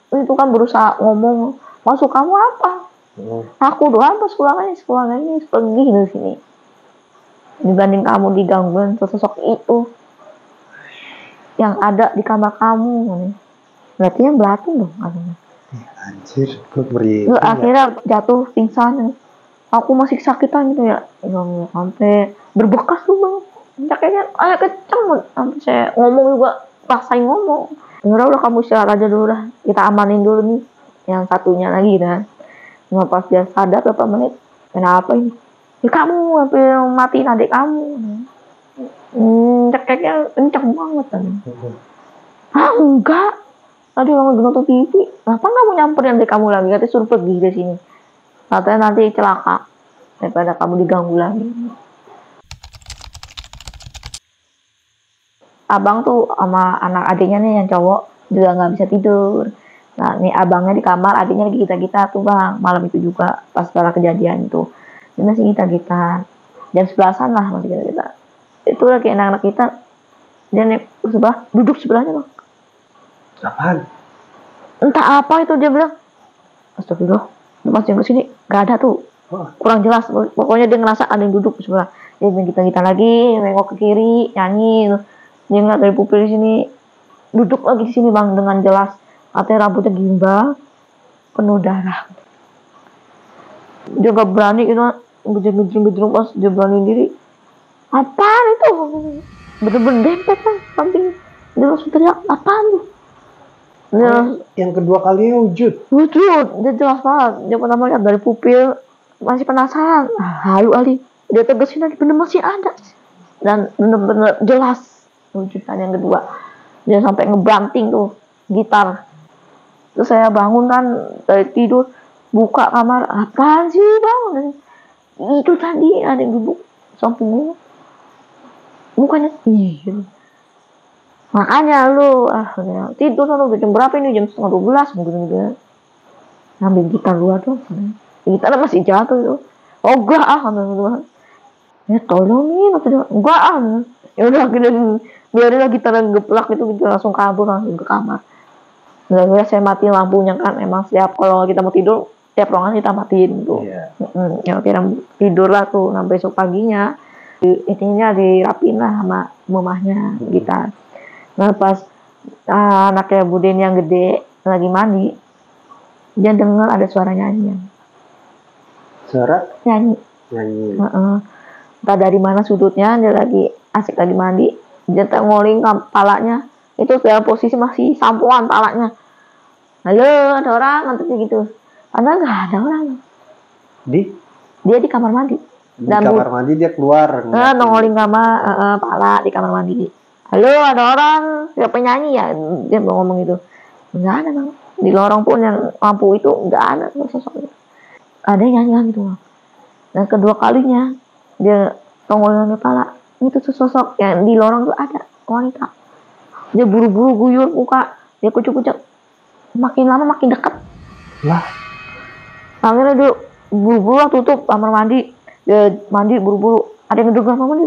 itu kan berusaha ngomong, maksud kamu apa? Aku doang pas sekolah ini pergi dari sini. Dibanding kamu digangguin sosok itu yang ada di kamar kamu, berarti yang belatung dong katanya. Anjir, gue beri. Akhirnya jatuh pingsan. Aku masih kesakitan gitu ya. Sampai berbekas tuh bang. Kayaknya agak kenceng banget. Sampai saya ngomong juga paksain ngomong. Udah kamu istirahat aja dulu dah. Kita amanin dulu nih yang satunya lagi kan. Cuma pas dia sadar berapa menit. Kenapa ini? Ya kamu sampai matiin adik kamu. Cekeknya kenceng banget kan. Enggak. Tadi orang lagi nonton TV. Kenapa kamu nyamperin adik kamu lagi? Katanya suruh pergi dari sini. Katanya nanti celaka daripada kamu diganggu lagi. Abang tuh sama anak adiknya nih yang cowok juga nggak bisa tidur. Nah nih abangnya di kamar, adiknya lagi kita tuh bang. Malam itu juga pas setelah kejadian itu dia masih kita jam 11-an lah masih kita. Itu lagi anak-anak kita dia naik sebelah, duduk sebelahnya bang. Apaan? Entah apa itu, dia bilang astagfirullah, pas yang kesini gak ada tuh, kurang jelas. Pokoknya dia ngerasa ada yang duduk di sebelah. Dia kita lagi nengok ke kiri, nyanyi. Dia ngeliat dari pupil di sini, duduk lagi di sini bang dengan jelas. Katanya rambutnya gimbal, penuh darah. Dia gak berani gitu, gejreng pas dia berani diri. Apaan itu? Bener-bener dempet kan samping. Dia langsung teriak, apaan tuh? Yang kedua kalinya wujud. Dia jelas banget. Dia pertama lihat dari pupil, masih penasaran. Halu Ali. Dia tegesin lagi, bener masih ada. Dan bener-bener jelas wujudan yang kedua. Dia sampai ngebanting tuh gitar. Terus saya bangun kan dari tidur, buka kamar. Apaan sih bang? Itu tadi ada yang duduk sampingnya. Mukanya makanya lu tidur lu jam berapa ini, jam 11:30 gitu. Ngambil gitar luar tuh, gitar masih jatuh itu. Oh enggak ya tolongin atau enggak ya udah biarin lah gitar geplak itu, kita langsung kabur langsung ke kamar. Nah, saya matiin lampunya kan, emang setiap kalau kita mau tidur tiap ruangan kita matiin tuh. Ya kira tidur lah tuh sampai besok paginya. Intinya dirapin lah sama mamahnya gitar. Nah pas anaknya Buden yang gede lagi mandi, dia dengar ada suara nyanyian. Suara? Nyanyi. Entah dari mana sudutnya, dia lagi asik lagi mandi, dia ngoling palanya, itu dalam posisi masih sampoan palanya. Halo, ada orang, katanya gitu. Padahal nggak ada orang. Dia di kamar mandi. Di kamar mandi dia keluar. Nongolin kamar, pala di kamar mandi. Halo, ada orang, siapa nyanyi ya? Dia mau ngomong itu. Nggak ada bang. Di lorong pun yang lampu itu nggak ada sosok itu. Ada yang nyanyi lagi tuh. Dan kedua kalinya dia nongolin kepala, itu sosok yang di lorong tuh ada wanita. Dia buru-buru guyur muka, dia kucuk-kucuk. Makin lama makin dekat. Lah. Akhirnya dia buru-buru tutup kamar mandi. Dia mandi buru-buru. Ada yang ngedegah kamar mandi.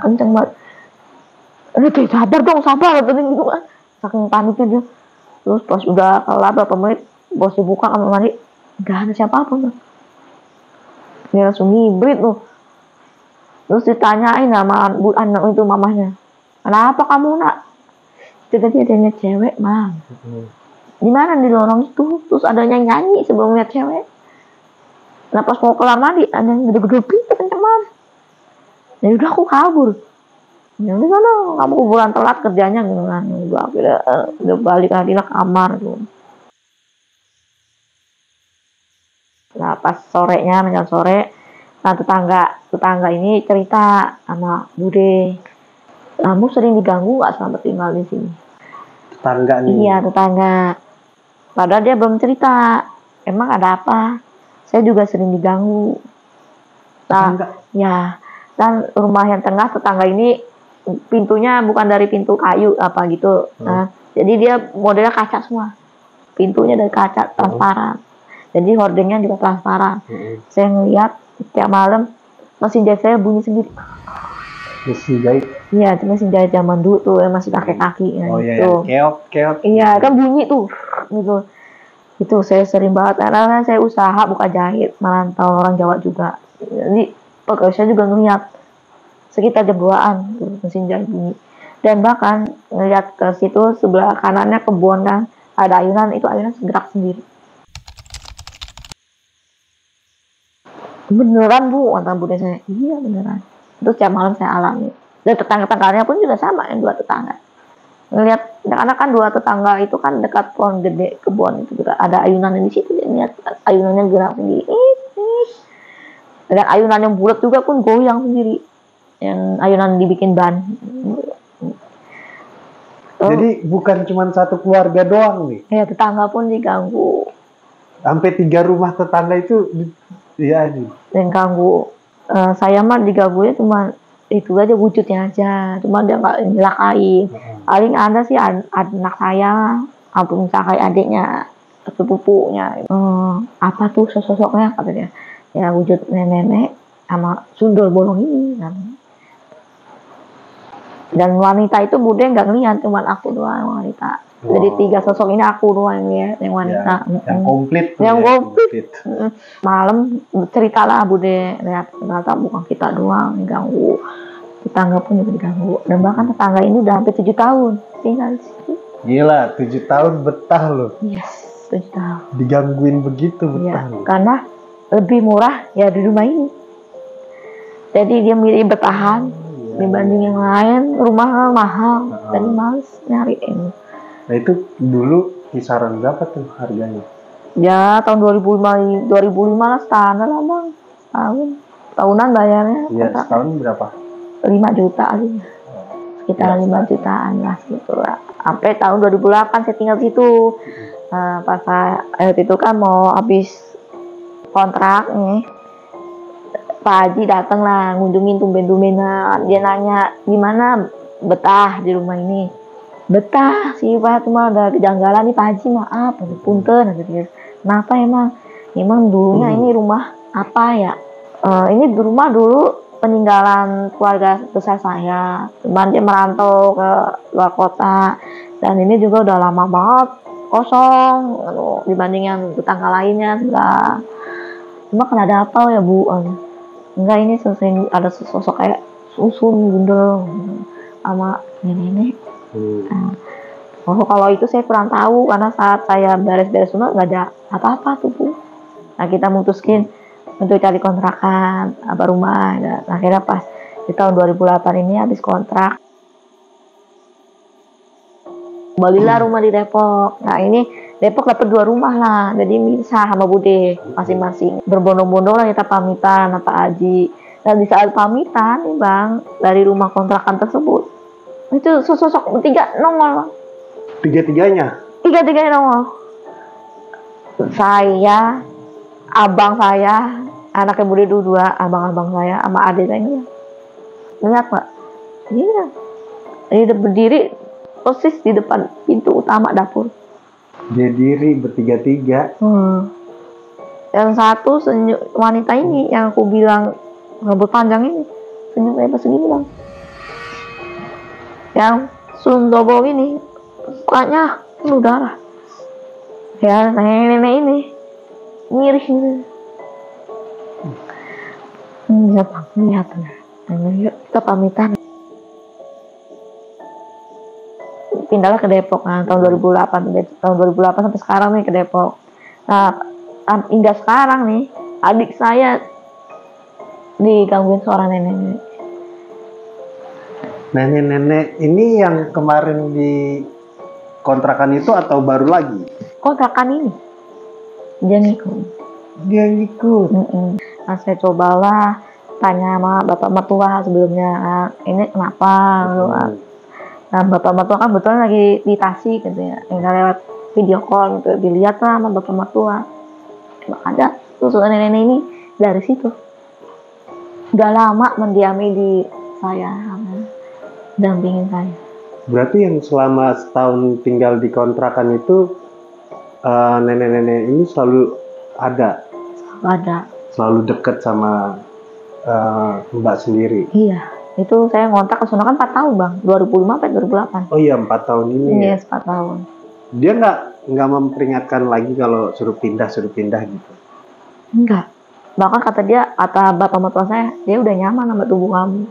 Kenceng banget. Sabar dong, sabar gitu kan. Saking paniknya dia. Terus pas udah kelar berapa menit, bos dibuka kamar mandi, nggak ada siapapun. Dia langsung ngibrit tuh. Terus ditanyain sama anak itu mamahnya, kenapa kamu nak? Tiba-tiba ada lihat cewek, Mang. Di mana di lorong itu? Terus ada yang nyanyi sebelum lihat cewek. Nah pas mau kelar mandi, ada yang gede-gede pintu kenceng. Ya udah aku kabur. Ya udah sana, kamu kuburan telat kerjanya gitu kan. Udah balik lagi ke kamar gitu. Nah pas sorenya, menjelang sore, nah tetangga ini cerita sama Bude, kamu sering diganggu nggak selama tinggal di sini? Tetangga nih. Iya tetangga. Padahal dia belum cerita. Emang ada apa? Saya juga sering diganggu. Nah, ya. Dan rumah yang tengah tetangga ini pintunya bukan dari pintu kayu apa gitu. Nah, jadi dia modelnya kaca semua. Pintunya dari kaca transparan. Jadi hordengnya juga transparan. Saya ngeliat tiap malam mesin jahit saya bunyi sendiri. Mesin jahit? Iya, itu mesin jahit zaman dulu tuh yang masih pakai kaki. Oh gitu. Iya, keok. Iya, kan bunyi tuh. Gitu. Itu saya sering banget karena saya usaha buka jahit, merantau orang Jawa juga. Jadi pegawai saya juga ngeliat sekitar jam 2-an tuh mesin jahit bunyi. Dan bahkan ngeliat ke situ sebelah kanannya kebun kan, ada ayunan, itu ayunan gerak sendiri. Beneran Bu, kata bude saya. Iya beneran. Itu tiap malam saya alami. Dan tetangga-tetangganya pun juga sama, yang dua tetangga. Ngelihat, karena kan dua tetangga itu kan dekat pohon gede kebun itu juga ada ayunan di situ, dia lihat ayunannya gerak sendiri. Dan ayunan yang bulat juga pun goyang sendiri, yang ayunan dibikin ban. Jadi bukan cuma satu keluarga doang nih? Ya tetangga pun diganggu. Sampai 3 rumah tetangga itu ya nih. Dan ganggu. Saya mah diganggunya cuma itu aja, wujudnya aja, cuma dia nggak nyelakain. Paling ada sih anak saya atau misalkan adiknya sepupunya, apa tuh sosoknya katanya, ya wujud nenek sama sundul bolong ini kan. Dan wanita itu bude nggak ngeliat, cuma aku doang wanita. Jadi 3 sosok ini aku doang yang lihat, yang wanita. Ya, yang komplit. Yang komplit. Malam ceritalah bude, lihat ternyata bukan kita doang yang ganggu, tetangga pun juga diganggu. Dan bahkan tetangga ini udah hampir 7 tahun tinggal di situ. Gila, 7 tahun betah loh. Yes, 7 tahun. Digangguin begitu betah Ya, loh. karena lebih murah ya di rumah ini. Jadi dia milih bertahan dibanding yang lain, rumah mahal. Jadi males nyariin. Nah itu dulu kisaran berapa tuh harganya? Ya tahun 2005 lah standar lah Bang. Tahunan bayarnya. Iya, setahun berapa? 5 juta aja. Sekitar 5 jutaan lah gitu lah. Sampai tahun 2008 saya tinggal di situ. Nah, pas saya itu kan mau habis kontrak nih. Pak Haji datang lah ngunjungin tumben-tumbenan. Dia nanya gimana betah di rumah ini. Betah sih Pak, cuma ada kejanggalan nih Pak Haji, maaf, punten gitu. Kenapa emang dulunya ini rumah apa ya? Ini rumah dulu peninggalan keluarga besar saya, cuman dia merantau ke luar kota, dan ini juga udah lama banget kosong dibanding yang tetangga lainnya. Enggak, cuma kan ada apa ya Bu? Enggak, ini sering ada sosok kayak susun gundul sama nenek. Kalau itu saya kurang tahu, karena saat saya beres-beres rumah nggak ada apa-apa tuh Bu. Nah kita mutuskin untuk cari kontrakan apa rumah. Dan akhirnya pas di tahun 2008 ini habis kontrak, belilah rumah di Depok. Nah ini Depok dapat 2 rumah lah, jadi misah sama Bude masing-masing. Berbondong-bondong lah kita pamitan sama Pak Haji. Dan di saat pamitan nih Bang, dari rumah kontrakan tersebut, itu sosok 3 nongol Bang. Tiga-tiganya nongol. Saya, abang saya, anaknya Bude 2, abang-abang saya sama adik saya ini. Lihat Pak, iya, ini berdiri persis di depan pintu utama dapur. Dia diri bertiga-tiga. Yang satu wanita ini yang aku bilang rambut panjang ini, senyum kayak segini Bang. Yang Sundobo ini mukanya penuh darah. Ya nenek ini miris gitu. Lihat kita pamitan. pindahlah ke Depok kan tahun 2008. Tahun 2008 sampai sekarang nih ke Depok. Nah, hingga sekarang nih adik saya digangguin seorang nenek. Nenek-nenek ini yang kemarin di kontrakan itu atau baru lagi? Kontrakan ini dia ngikut. Dia ngikut. Nah, saya cobalah tanya sama bapak mertua sebelumnya, ini kenapa? Nah, bapak mertua kan betul lagi di Tasik gitu ya, tinggal lewat video call gitu, dilihat lah sama bapak mertua. Emang ada susuk nenek ini dari situ. Udah lama mendiami di saya, dampingin saya. Berarti yang selama setahun tinggal di kontrakan itu nenek-nenek ini selalu ada? Ada. Selalu dekat sama Mbak sendiri? Iya, itu saya ngontrak ke sana kan 4 tahun bang, 2005 sampai 2008. Oh iya, 4 tahun ini ya? Yes, 4 tahun. Dia nggak memperingatkan lagi kalau suruh pindah gitu? Enggak. Bahkan kata bapak mertua saya, dia udah nyaman sama tubuh kamu.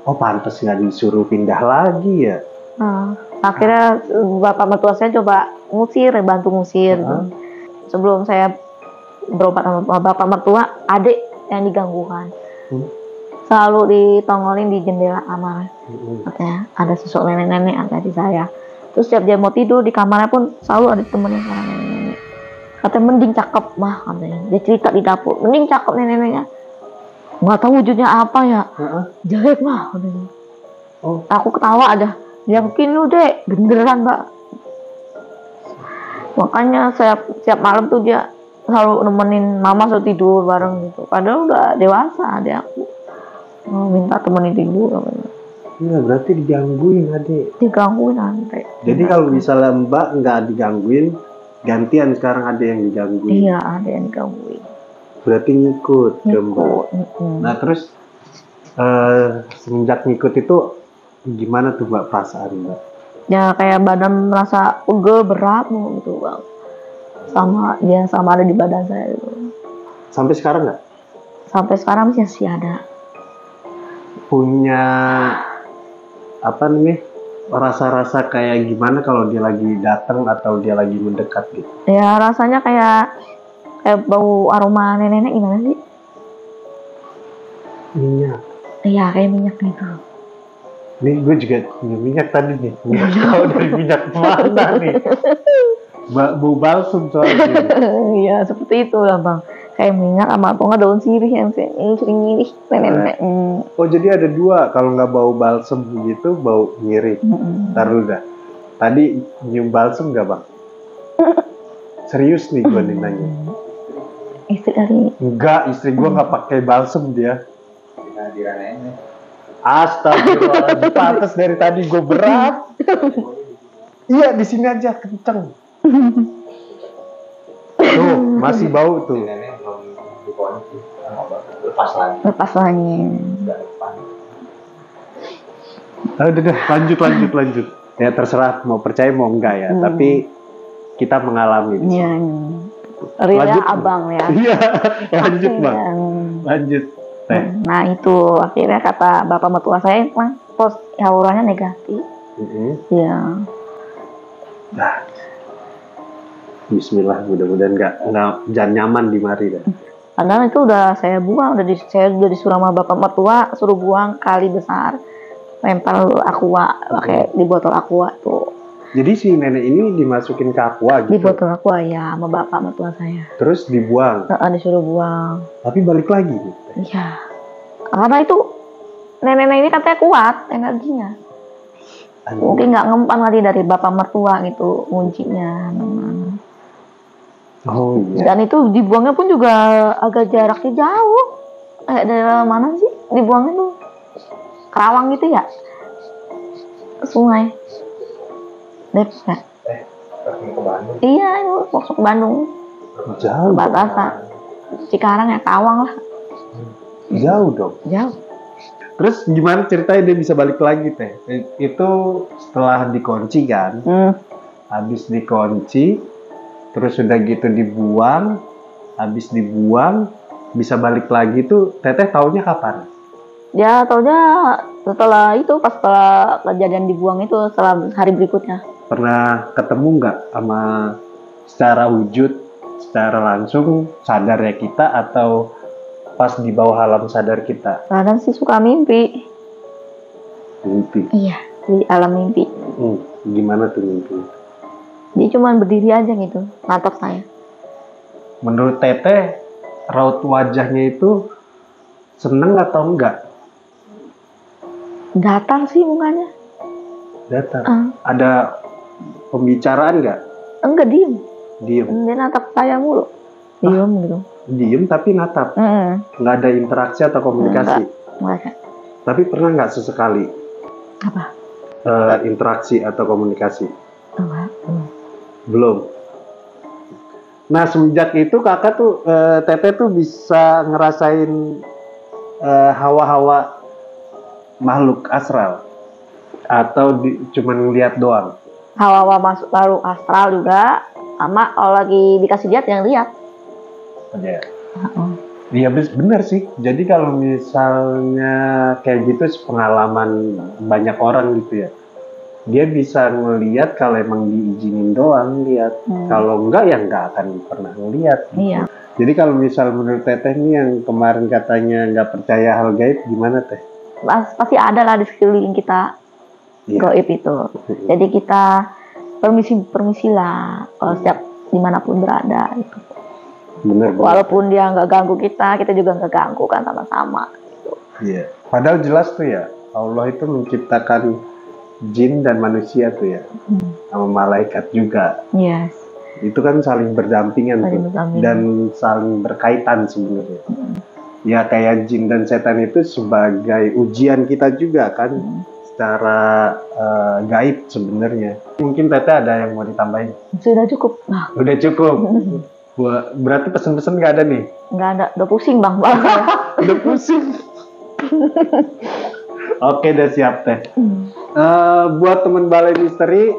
Oh, pantas nggak disuruh pindah lagi ya? Nah, akhirnya bapak mertua saya coba bantu ngusir. Gitu. Sebelum saya berobat sama bapak mertua, adik yang diganggukan. Selalu ditongolin di jendela kamar. Katanya ada sosok nenek-nenek ada di saya. Terus setiap dia mau tidur di kamarnya pun selalu ada temennya sama nenek-nenek. Katanya mending cakep mah katanya. Dia cerita di dapur, mending cakep nenek-neneknya. Nggak tahu wujudnya apa ya. Jelek mah katanya. Oh. Aku ketawa ada. Yakin lu dek, beneran mbak. Makanya setiap malam tuh dia selalu nemenin mama so tidur bareng gitu. Padahal udah dewasa adek aku. Minta temenin tidur. Iya, berarti digangguin adik. Digangguin nanti. Jadi kalau misalnya mbak nggak digangguin, gantian sekarang ada yang digangguin. Iya, ada yang digangguin. Berarti ngikut ke mbak. Nah terus semenjak ngikut itu gimana tuh mbak perasaan mbak? Ya kayak badan merasa pegel berat gitu bang. Sama ada di badan saya itu. Sampai sekarang nggak? Sampai sekarang masih ada. Punya apa nih rasa-rasa kayak gimana kalau dia lagi datang atau dia lagi mendekat gitu? Ya rasanya kayak bau aroma nenek-nenek gimana sih? Minyak. Iya kayak minyak gitu. Nih gue juga punya minyak tadi nih. Tahu dari minyak mana nih? Bau balsam soalnya. Iya seperti itu lah bang. Kayak minyak sama apa nggak daun sirih yang sering nyirih nenek-nenek. Oh jadi ada dua, kalau nggak bau balsam gitu bau nyirih. Taruh dah. Tadi nyium balsam nggak bang? Serius nih gue nanya. Istri kali. Enggak, istri gue nggak pakai balsam dia. Astagfirullah, pantas dari tadi gue berat. Iya di sini aja kenceng. Tuh masih bau tuh. Lepas lagi. Udah lanjut. Ya terserah mau percaya mau enggak ya. Tapi kita mengalami. Iya. Lanjut abang ya. Iya lanjut bang. Lanjut. Nah itu akhirnya kata bapak mertua saya mah pos auranya negatif. Iya. Nah, Bismillah mudah-mudahan jangan nyaman di mari dah. Padahal itu udah saya buang, saya udah disuruh sama bapak mertua suruh buang kali besar, lempar aqua pakai di botol aqua tuh. Jadi si nenek ini dimasukin ke aqua gitu? Di botol aqua ya sama bapak mertua saya. Terus dibuang? Disuruh buang. Tapi balik lagi gitu? Iya. Karena itu nenek-nenek ini katanya kuat energinya. Mungkin nggak ngempan lagi dari bapak mertua gitu kuncinya. Oh iya. Dan itu dibuangnya pun juga agak jaraknya jauh. Dari mana sih dibuangnya tuh? Kerawang gitu ya? Sungai. Depok ya? Ke Bandung? Iya, itu masuk ke Bandung. Jauh. Batasan. Cikarang ya, Kawang lah. Jauh dong. Jauh. Terus gimana ceritanya dia bisa balik lagi teh? Itu setelah dikunci kan? Habis dikunci, terus udah gitu dibuang, habis dibuang bisa balik lagi tuh teteh taunya kapan? Dia taunya setelah itu, pas setelah kejadian dibuang itu, setelah hari berikutnya. Pernah ketemu nggak sama secara wujud, secara langsung sadarnya kita atau pas di bawah alam sadar kita? Kadang sih suka mimpi. Mimpi. Iya, di alam mimpi. Gimana tuh mimpi? Dia cuma berdiri aja gitu, natap saya. Menurut Teteh, raut wajahnya itu seneng atau enggak? Datar sih mukanya. Datar. Ada pembicaraan nggak? Enggak, diem. Diem. Dia natap saya mulu. Diem gitu. Diem tapi natap. Nggak ada interaksi atau komunikasi. Enggak. Tapi pernah nggak sesekali? Apa? Interaksi atau komunikasi? Enggak. Belum. Nah, semenjak itu kakak tuh, Teteh tuh bisa ngerasain hawa-hawa makhluk astral atau cuman ngeliat doang? Hawa-hawa masuk baru astral juga, sama kalau lagi dikasih lihat yang lihat. Iya. Iya bener sih. Jadi kalau misalnya kayak gitu pengalaman banyak orang gitu ya, dia bisa ngelihat kalau emang diizinin doang lihat. Kalau enggak ya enggak akan pernah ngelihat. Iya. Jadi kalau misal menurut Teteh nih yang kemarin katanya nggak percaya hal gaib, gimana Teh? Pasti ada lah di sekeliling kita, gaib itu. Jadi kita permisi lah kalau setiap dimanapun berada itu. Bener. Walaupun dia nggak ganggu kita juga nggak ganggu kan, sama-sama. Gitu. Iya. Padahal jelas tuh ya, Allah itu menciptakan jin dan manusia tuh ya, sama malaikat juga. Yes. Itu kan saling berdampingan tuh, dan saling berkaitan sebenarnya. Ya kayak jin dan setan itu sebagai ujian kita juga kan, secara gaib sebenarnya. Mungkin Teteh ada yang mau ditambahin? Sudah cukup. Udah cukup. Berarti pesen-pesen nggak ada nih? Nggak ada, udah pusing bang. Udah pusing. Oke, udah siap Teh. Buat teman Balai Misteri,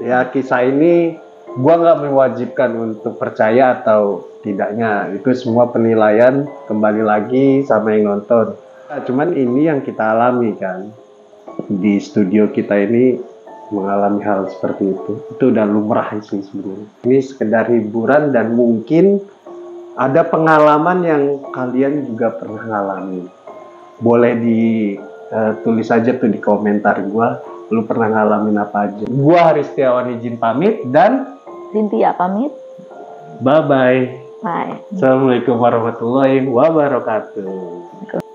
ya kisah ini gua nggak mewajibkan untuk percaya atau tidaknya. Itu semua penilaian kembali lagi sama yang nonton. Nah, cuman ini yang kita alami kan. Di studio kita ini mengalami hal seperti itu udah lumrah sih sebenarnya. Ini sekedar hiburan dan mungkin ada pengalaman yang kalian juga pernah ngalami. Boleh ditulis aja tuh di komentar gua, lu pernah ngalamin apa aja. Gua Haris Setiawan izin pamit dan Cynthia pamit. Bye. Bye. Assalamualaikum warahmatullahi wabarakatuh.